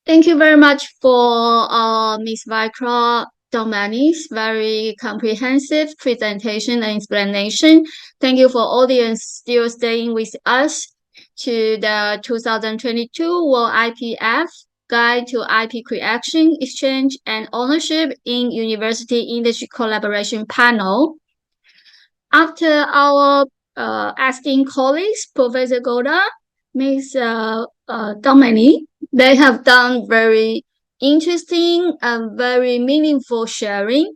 Thank you very much for Ms. Vikra Domani's very comprehensive presentation and explanation. Thank you for audience still staying with us to the 2022 World IPF Guide to IP Creation, Exchange, and Ownership in University Industry Collaboration panel. After our esteemed colleagues, Professor Goda, Ms. Domani, they have done very interesting and very meaningful sharing.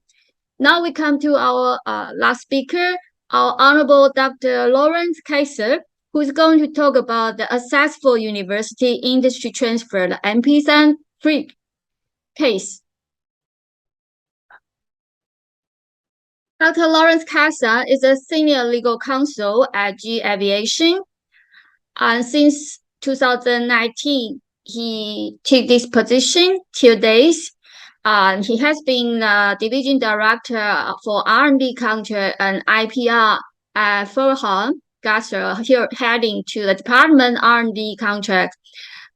Now we come to our last speaker, our Honorable Dr. Lorenz Kaiser, who is going to talk about the successful university industry transfer, the Mei-Hsin free case. Dr. Lorenz Kaiser is a senior legal counsel at UK Aviation, and since 2019, he took this position till days. He has been division director for R&D contract and IPR at Kaiser, here heading to the department R&D contract,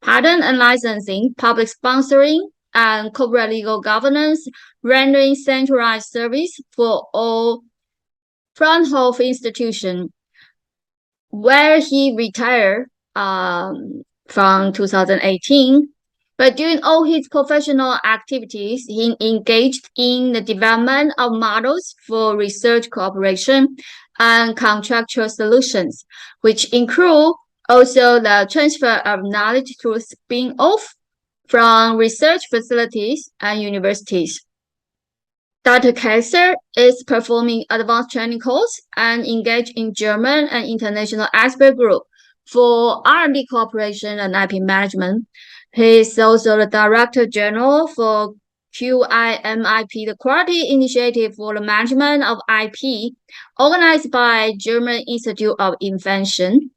patent and licensing, public sponsoring, and corporate legal governance, rendering centralized service for all Fraunhofer institutions, where he retired from 2018. But during all his professional activities, he engaged in the development of models for research cooperation and contractual solutions, which include also the transfer of knowledge through spin-off from research facilities and universities. Dr. Kaiser is performing advanced training course and engaged in German and international expert group for R&D cooperation and IP management. He is also the Director General for QIMIP, the Quality Initiative for the Management of IP, organized by German Institute of Invention.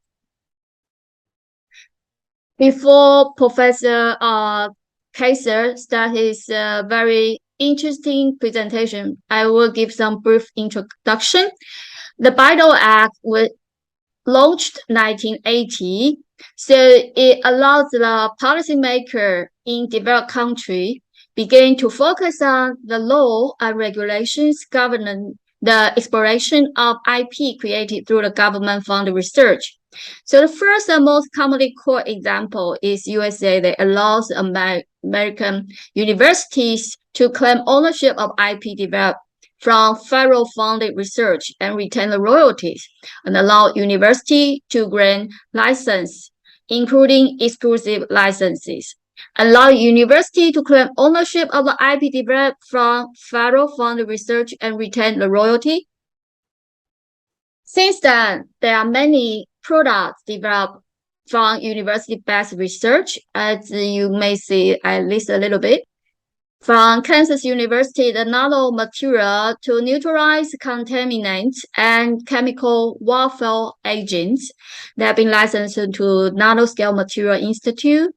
Before Professor Kaiser starts his very interesting presentation, I will give some brief introduction. The Bayh-Dole Act was launched 1980, so it allows the policymaker in developed country begin to focus on the law and regulations governing the exploration of IP created through the government-funded research. So the first and most commonly quoted example is USA that allows American universities to claim ownership of IP developed from federal-funded research and retain the royalties, and allow university to grant license, including exclusive licenses, allow university to claim ownership of the IP developed from federal-funded research and retain the royalty. Since then, there are many products developed from university-based research, as you may see, I list a little bit. From Kansas University, the nanomaterial to neutralize contaminants and chemical warfare agents that have been licensed to Nanoscale Material Institute.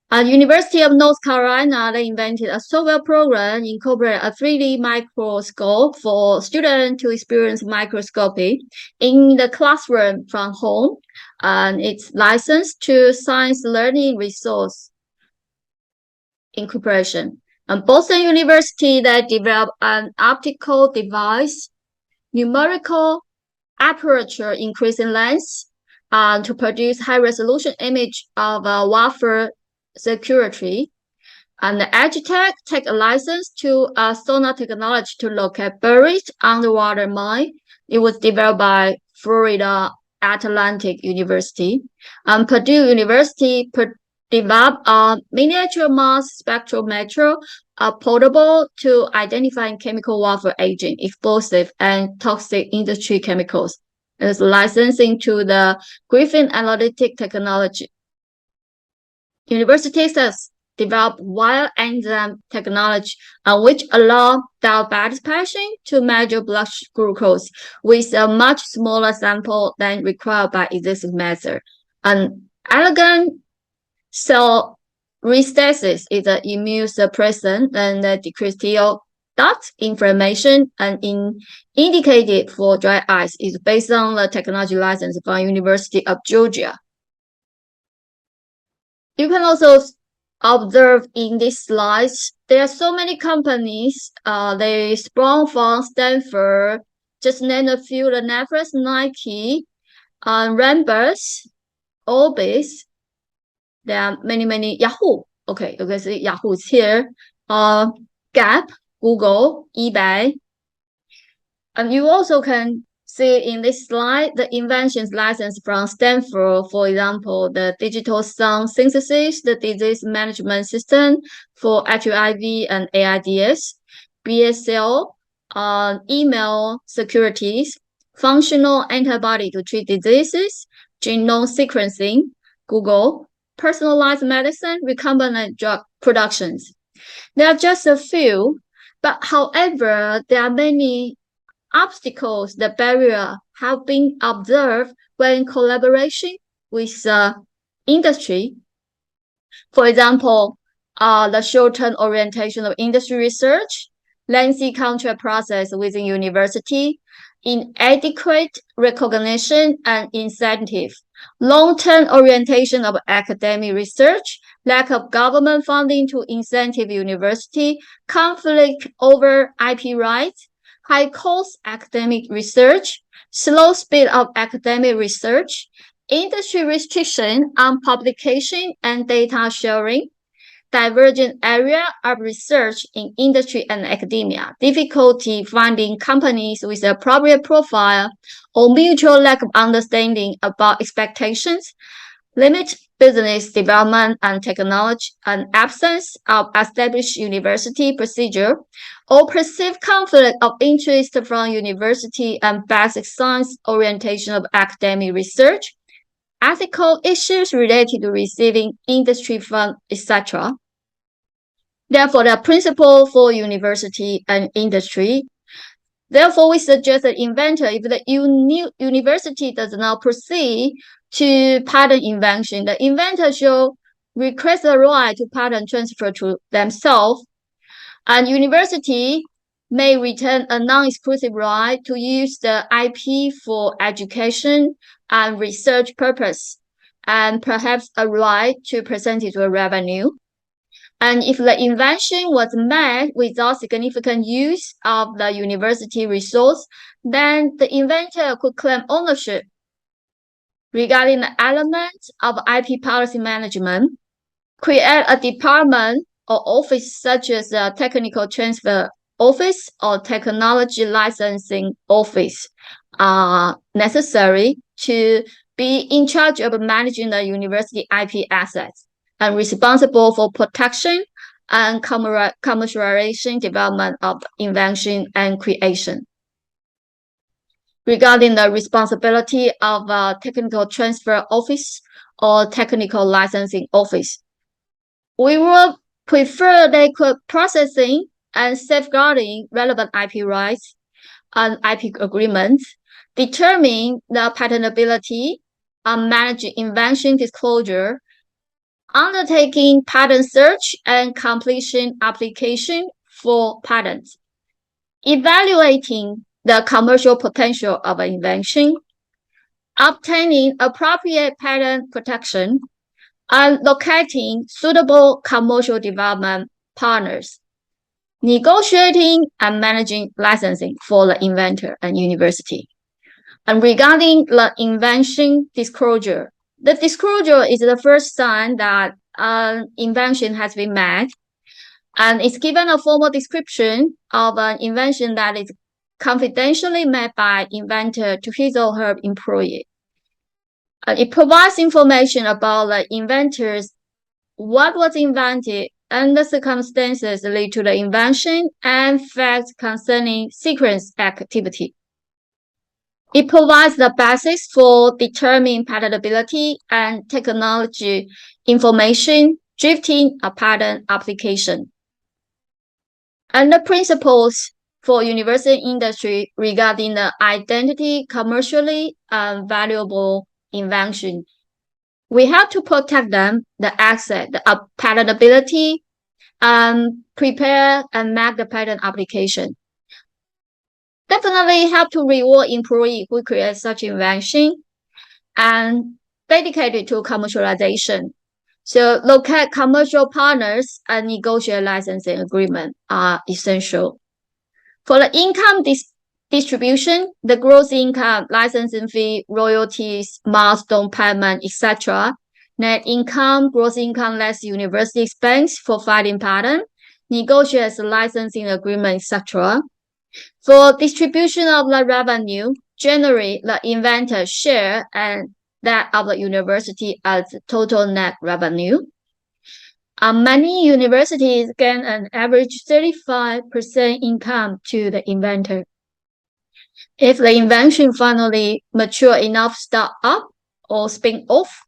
At University of North Carolina, they invented a software program incorporating a 3D microscope for students to experience microscopy in the classroom from home, and it's licensed to Science Learning Resource Incorporation. And Boston University, that developed an optical device, numerical aperture increasing lens, to produce high-resolution image of warfare security. And the Agitech take a license to sonar technology to locate buried underwater mine. It was developed by Florida Atlantic University. And Purdue University developed a miniature mass spectrometer, portable to identifying chemical warfare agent, explosive, and toxic industry chemicals. It's licensing to the Griffin Analytic Technology. University of Texas developed wire enzyme technology, which allow diabetes patients to measure blood glucose with a much smaller sample than required by existing method. An elegant cell restasis is an immune suppressant and decreases TL dot inflammation, and indicated for dry eyes is based on the technology license from University of Georgia. You can also observed in these slides, there are so many companies. They sprung from Stanford. Just name a few: the Netflix, Nike, Rambus, Orbis. There are many. Yahoo. Okay, you can see Yahoo is here. Gap, Google, eBay. And you also can see in this slide the inventions license from Stanford, for example, the digital sound synthesis, the disease management system for HIV and AIDS, BSL, email securities, functional antibody to treat diseases, genome sequencing, Google, personalized medicine, recombinant drug productions. There are just a few, but however, there are many obstacles, the barrier have been observed when collaboration with industry. For example, the short-term orientation of industry research, lengthy contract process within university, inadequate recognition and incentive, long-term orientation of academic research, lack of government funding to incentive university, conflict over IP rights, high-cost academic research, slow speed of academic research, industry restriction on publication and data sharing, divergent area of research in industry and academia, difficulty finding companies with appropriate profile, or mutual lack of understanding about expectations, limit business development and technology, and absence of established university procedure, or perceived conflict of interest from university and basic science orientation of academic research, ethical issues related to receiving industry fund, etc. Therefore, the principle for university and industry. Therefore, we suggest that inventor, if the university does not proceed to patent invention, the inventor should request the right to patent transfer to themselves, and university may retain a non-exclusive right to use the IP for education and research purpose, and perhaps a right to percentage of revenue. And if the invention was made without significant use of the university resource, then the inventor could claim ownership. Regarding the elements of IP policy management, create a department or office such as a technical transfer office or technology licensing office are necessary to be in charge of managing the university IP assets and responsible for protection and commercialization development of invention and creation. Regarding the responsibility of a technical transfer office or technical licensing office, we will prefer they could processing and safeguarding relevant IP rights and IP agreements, determine the patentability, and manage invention disclosure, undertaking patent search and completion application for patents, evaluating the commercial potential of an invention, obtaining appropriate patent protection, and locating suitable commercial development partners, negotiating and managing licensing for the inventor and university. And regarding the invention disclosure, the disclosure is the first sign that an invention has been made, and it's given a formal description of an invention that is confidentially made by inventor to his or her employee. It provides information about the inventors, what was invented, and the circumstances lead to the invention, and facts concerning sequence activity. It provides the basis for determining patentability and technology information drifting a patent application. And the principles for university industry regarding the identity commercially valuable invention. We have to protect them, the asset, the patentability, prepare and make the patent application. Definitely have to reward employee who create such invention and dedicated to commercialization. So locate commercial partners and negotiate licensing agreement are essential. For the income distribution, the gross income, licensing fee, royalties, milestone payment, etc., net income, gross income less university expense for filing patent, negotiates licensing agreement, etc. For distribution of the revenue, generally the inventor share and that of the university as total net revenue. Many universities gain an average 35% income to the inventor. If the invention finally mature enough start up or spin off,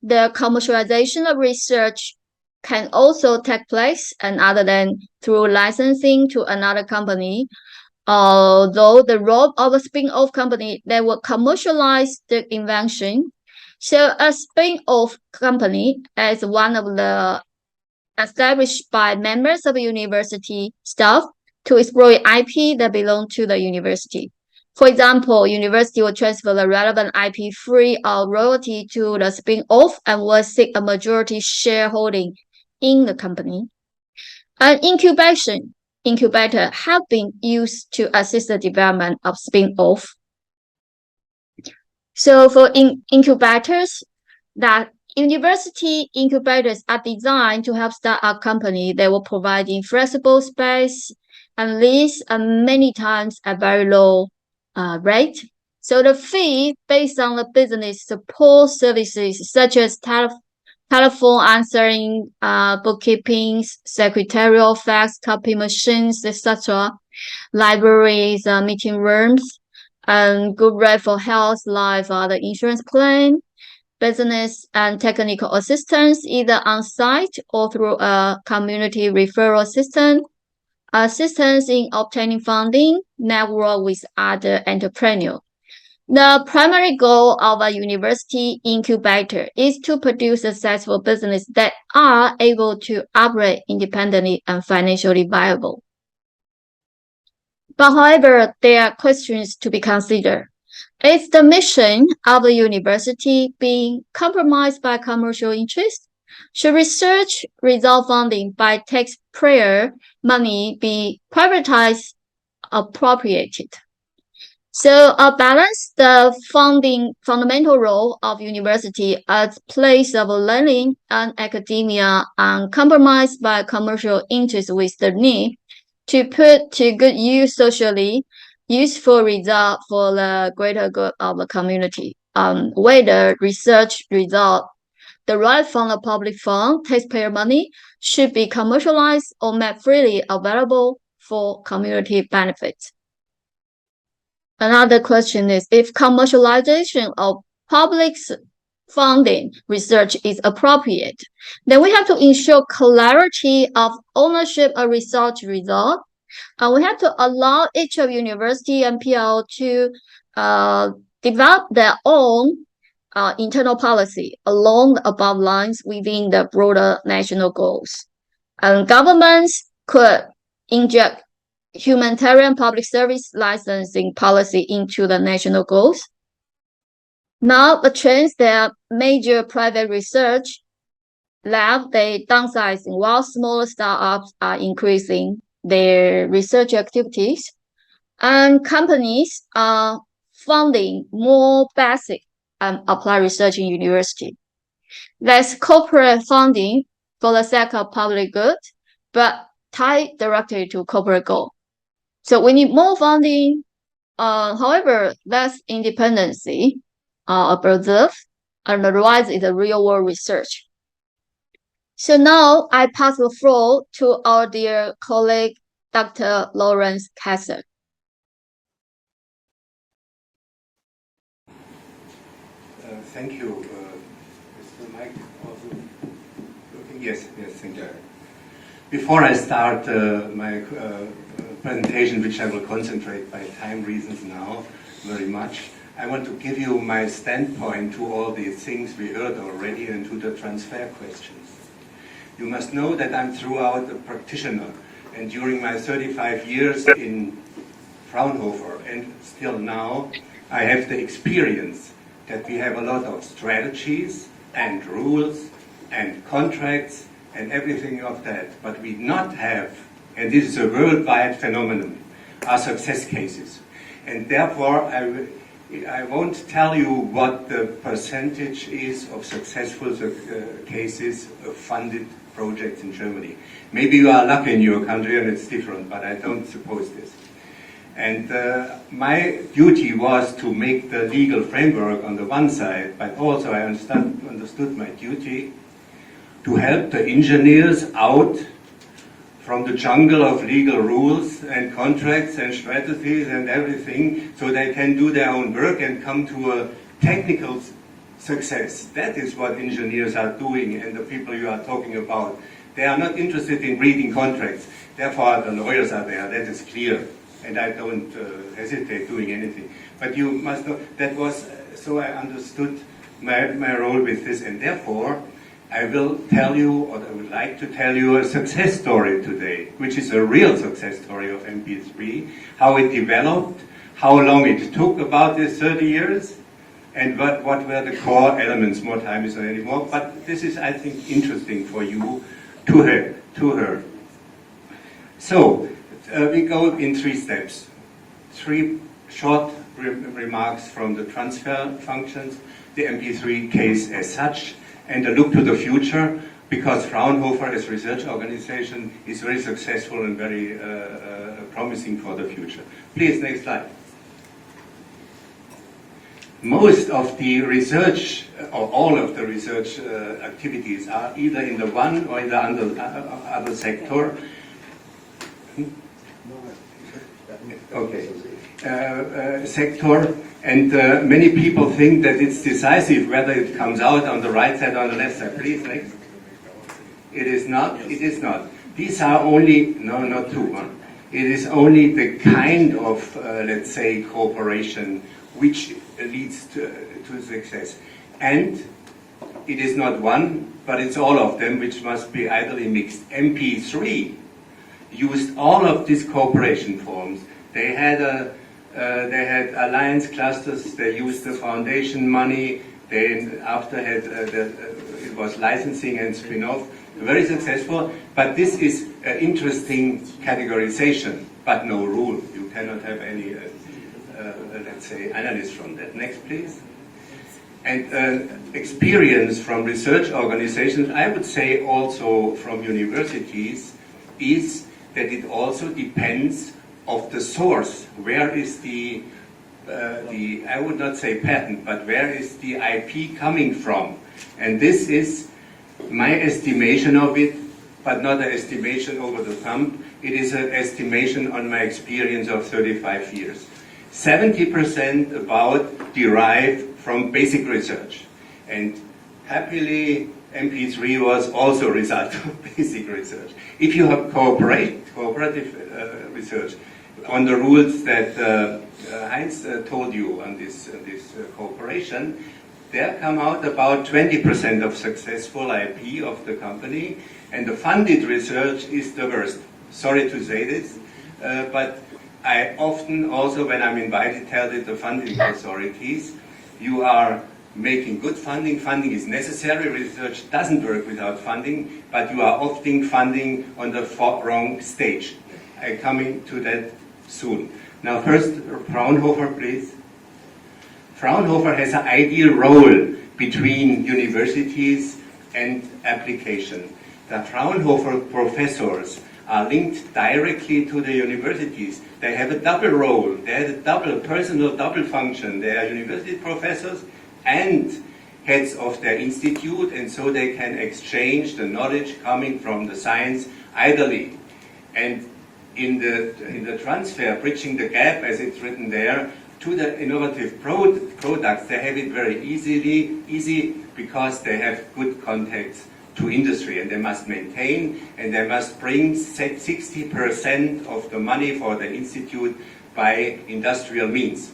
the commercialization of research can also take place, and other than through licensing to another company, although the role of a spin-off company that will commercialize the invention. So a spin-off company is one of the established by members of university staff to exploit IP that belong to the university. For example, university will transfer the relevant IP free of royalty to the spin-off and will seek a majority shareholding in the company. An incubator have been used to assist the development of spin-off. So for incubators, that university incubators are designed to help start up company. They will provide flexible space and lease many times at very low rate. So the fee based on the business support services such as telephone answering, bookkeeping, secretarial, fax, copy machines, etc., libraries, meeting rooms, and good rate for health, life, the insurance plan, business and technical assistance, either on-site or through a community referral system, assistance in obtaining funding, network with other entrepreneurs. The primary goal of a university incubator is to produce successful businesses that are able to operate independently and financially viable. But however, there are questions to be considered. Is the mission of the university being compromised by commercial interests? Should research result funding by taxpayer money be privatized, appropriated? So balance the fundamental role of university as place of learning and academia uncompromised by commercial interest with the need to put to good use socially useful result for the greater good of the community. Whether research result derived from the public fund, taxpayer money, should be commercialized or made freely available for community benefits. Another question is, if commercialization of public funding research is appropriate, then we have to ensure clarity of ownership of research result. We have to allow each of university and PL to develop their own internal policy along the above lines within the broader national goals. And governments could inject humanitarian public service licensing policy into the national goals. Now, the trends that major private research lab, they downsizing while smaller startups are increasing their research activities, and companies are funding more basic and applied research in university. Less corporate funding for the sake of public good, but tied directly to corporate goal. So we need more funding, however, less independency preserved, and the rise in the real-world research. So now I pass the floor to our dear colleague, Dr. Lorenz Kaiser. Thank you. Is the mic also working? Yes, thank you. Before I start my presentation, which I will concentrate by time reasons now very much, I want to give you my standpoint to all these things we heard already and to the transfer questions. You must know that I'm throughout a practitioner, and during my 35 years in Fraunhofer and still now, I have the experience that we have a lot of strategies and rules and contracts and everything of that, but we not have, and this is a worldwide phenomenon, are success cases. And therefore, I won't tell you what the percentage is of successful cases of funded projects in Germany. Maybe you are lucky in your country and it's different, but I don't suppose this. And my duty was to make the legal framework on the one side, but also I understood my duty to help the engineers out from the jungle of legal rules and contracts and strategies and everything, so they can do their own work and come to a technical success. That is what engineers are doing, and the people you are talking about. They are not interested in reading contracts. Therefore, the lawyers are there. That is clear, and I don't hesitate doing anything. But you must know that was so. I understood my role with this, and therefore, I will tell you, or I would like to tell you, a success story today, which is a real success story of MP3, how it developed, how long it took, about this 30 years, and what were the core elements. More time is not anymore, but this is, I think, interesting for you to hear. So, we go in 3 steps. 3 short remarks from the transfer functions, the MP3 case as such, and a look to the future, because Fraunhofer as research organization is very successful and very promising for the future. Please, next slide. Most of the research, or all of the research activities are either in the one or in the other sector. Okay. Sector, and many people think that it's decisive whether it comes out on the right side or on the left side. Please, next. It is not. It is not. These are only, no, not two. It is only the kind of, let's say, cooperation which leads to success. And it is not one, but it's all of them, which must be ideally mixed. MP3 used all of these cooperation forms. They had alliance clusters. They used the foundation money. They after had it was licensing and spin-off. Very successful. But this is an interesting categorization, but no rule. You cannot have any, let's say, analysis from that. Next, please. And experience from research organizations, I would say also from universities, is that it also depends of the source. Where is the I would not say patent, but where is the IP coming from? And this is my estimation of it, but not an estimation over the thumb. It is an estimation on my experience of 35 years. 70% about derived from basic research. And happily, MP3 was also a result of basic research. If you have cooperative research, on the rules that Heinz told you on this cooperation, there come out about 20% of successful IP of the company, and the funded research is the worst. Sorry to say this, but I often also, when I'm invited, tell the funding authorities, you are making good funding. Funding is necessary. Research doesn't work without funding, but you are often funding on the wrong stage. I'm coming to that soon. Now first, Fraunhofer, please. Fraunhofer has an ideal role between universities and application. The Fraunhofer professors are linked directly to the universities. They have a double role. They have a double function. They are university professors and heads of their institute, and so they can exchange the knowledge coming from the science idly. And in the transfer, bridging the gap, as it's written there, to the innovative products, they have it very easy because they have good contacts to industry, and they must maintain and they must bring 60% of the money for the institute by industrial means.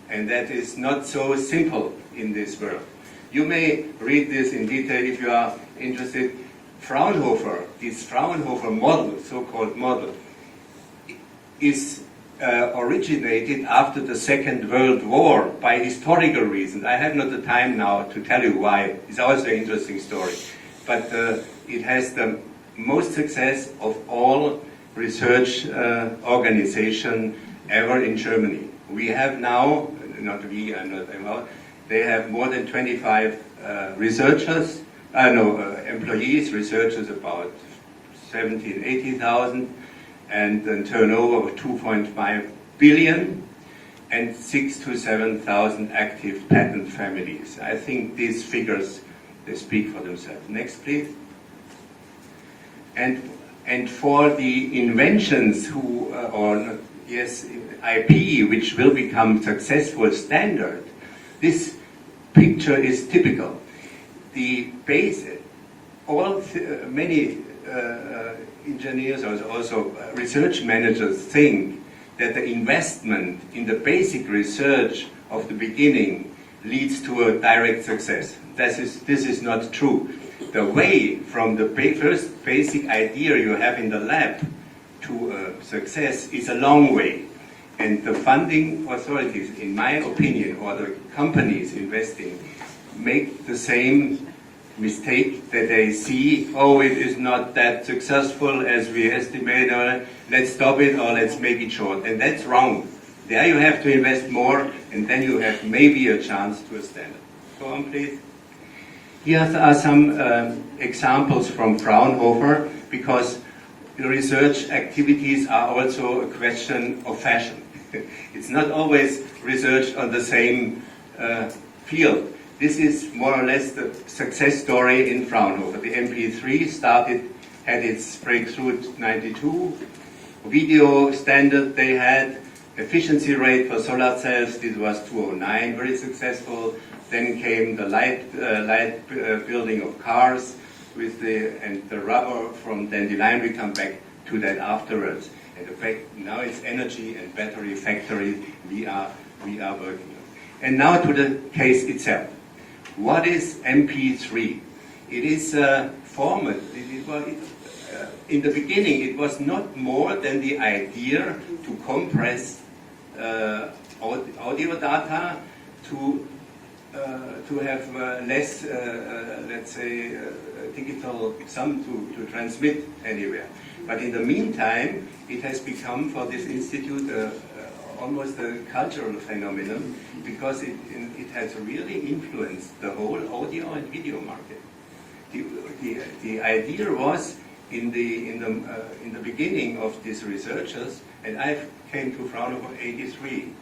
And that is not so simple in this world. You may read this in detail if you are interested. Fraunhofer, this Fraunhofer model, so-called model, is originated after the Second World War by historical reasons. I have not the time now to tell you why. It's also an interesting story. but it has the most success of all research organization ever in Germany. We have now, not we, they have more than 25 employees, researchers, about 70,000 80,000, and a turnover of 2.5 billion, and 6,000 to 7,000 active patent families. I think these figures, they speak for themselves. Next, please. And for the inventions IP, which will become successful standard, this picture is typical. The base, many engineers or also research managers think that the investment in the basic research of the beginning leads to a direct success. This is not true. The way from the first basic idea you have in the lab to success is a long way. And the funding authorities, in my opinion, or the companies investing, make the same mistake that they see, oh, it is not that successful as we estimate, or let's stop it, or let's make it short. And that's wrong. There you have to invest more, and then you have maybe a chance to a standard. Go on, please. Here are some examples from Fraunhofer, because the research activities are also a question of fashion. It's not always research on the same field. This is more or less the success story in Fraunhofer. The MP3 had its breakthrough in '92. Video standard they had. Efficiency rate for solar cells, this was 209, very successful. Then came the light building of cars and the rubber from dandelion. We come back to that afterwards. And in fact, now it's energy and battery factory we are working on. And now to the case itself. What is MP3? It is a format. In the beginning, it was not more than the idea to compress audio data to have less, let's say, digital sum to transmit anywhere. But in the meantime, it has become for this institute almost a cultural phenomenon, because it has really influenced the whole audio and video market. The idea was in the beginning of these researchers, and I came to Fraunhofer '83.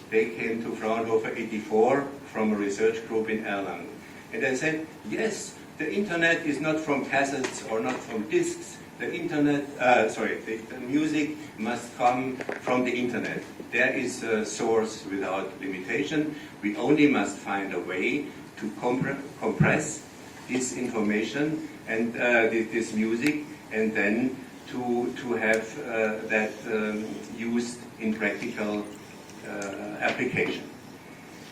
They came to Fraunhofer '84 from a research group in Erlangen, and I said, yes, the internet is not from cassettes or not from discs. The internet, the music must come from the internet. There is a source without limitation. We only must find a way to compress this information and this music, and then to have that used in practical application.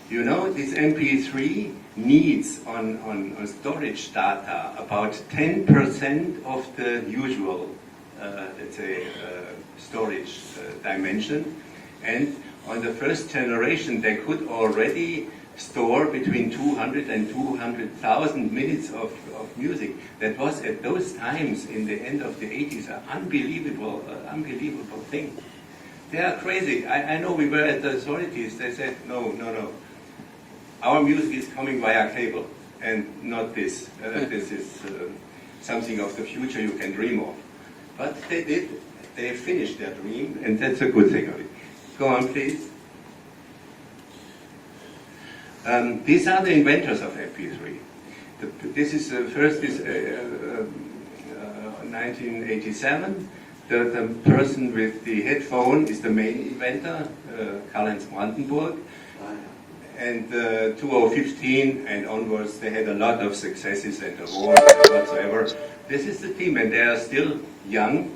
You know, this MP3 needs on storage data about 10% of the usual, let's say, storage dimension. And on the first generation, they could already store between 200 and 200,000 minutes of music. That was at those times in the end of the 80s an unbelievable thing. They are crazy. I know we were at the authorities. They said, no. Our music is coming via cable, and not this. This is something of the future you can dream of. But they did. They finished their dream, and that's a good thing of it. Go on, please. These are the inventors of MP3. This is first is 1987. The person with the headphone is the main inventor, Karl-Heinz Brandenburg. And 2015 and onwards, they had a lot of successes and awards whatsoever. This is the team, and they are still young.